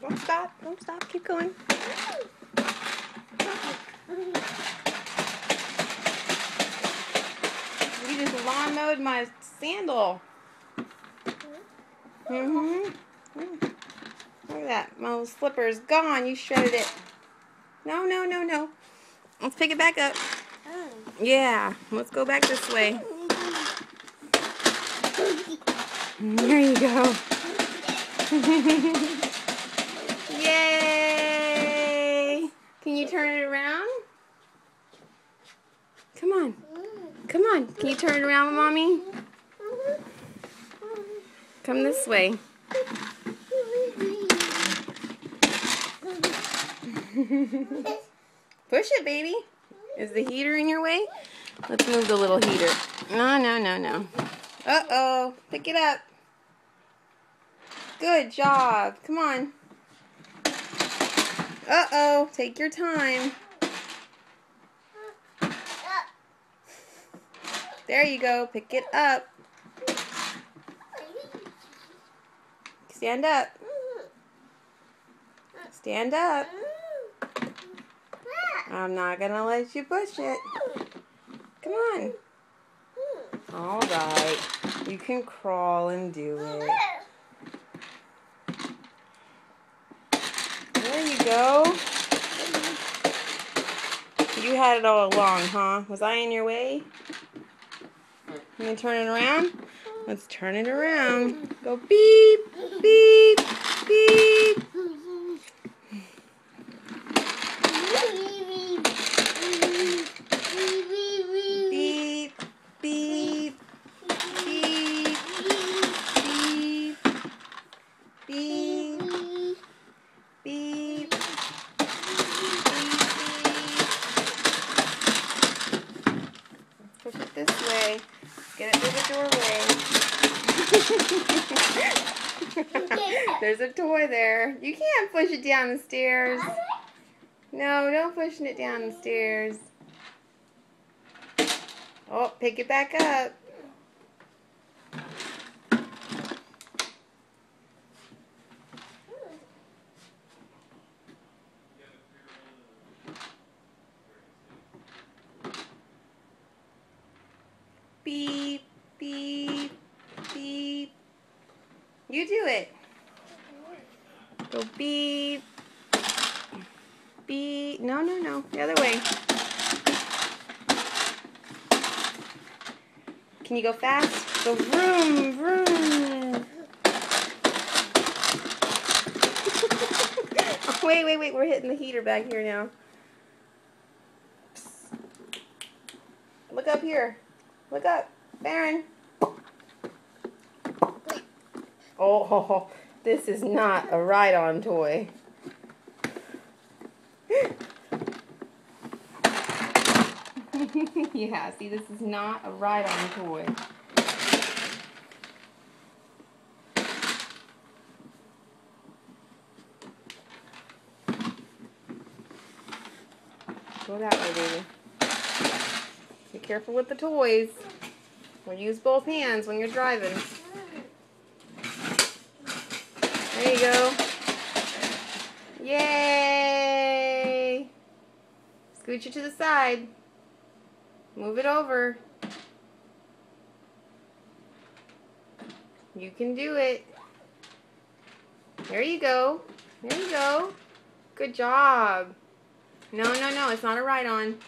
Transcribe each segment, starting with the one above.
Don't stop. Don't stop. Keep going. You just lawn mowed my sandal. Look at that. My little slipper's gone. You shredded it. No, no, no, no. Let's pick it back up. Yeah. Let's go back this way. There you go. Yay! Can you turn it around? Come on. Come on. Can you turn it around, Mommy? Come this way. Push it, baby. Is the heater in your way? Let's move the little heater. No, no, no, no. Uh-oh. Pick it up. Good job. Come on. Uh-oh. Take your time. There you go. Pick it up. Stand up. Stand up. I'm not going to let you push it. Come on. All right. You can crawl and do it. There you go. You had it all along, huh? Was I in your way? You gonna turn it around? Let's turn it around. Go beep, beep, beep. Beep, beep, beep, beep, beep, beep. Push it this way. Get it through the doorway. There's a toy there. You can't push it down the stairs. No, don't push it down the stairs. Oh, pick it back up. Beep, beep, beep. You do it. Go beep, beep. No, no, no. The other way. Can you go fast? Go vroom, vroom. Wait, wait, wait. We're hitting the heater back here now. Psst. Look up here. Look up. Baron. Oh, this is not a ride-on toy. Yeah, see, this is not a ride-on toy. Go that way, baby. Be careful with the toys. Or use both hands when you're driving. There you go. Yay! Scooch it to the side. Move it over. You can do it. There you go. There you go. Good job. No, no, no. It's not a ride-on.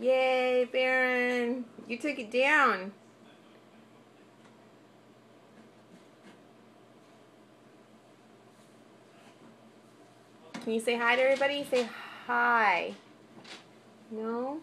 Yay, Baron. You took it down. Can you say hi to everybody? Say hi. No?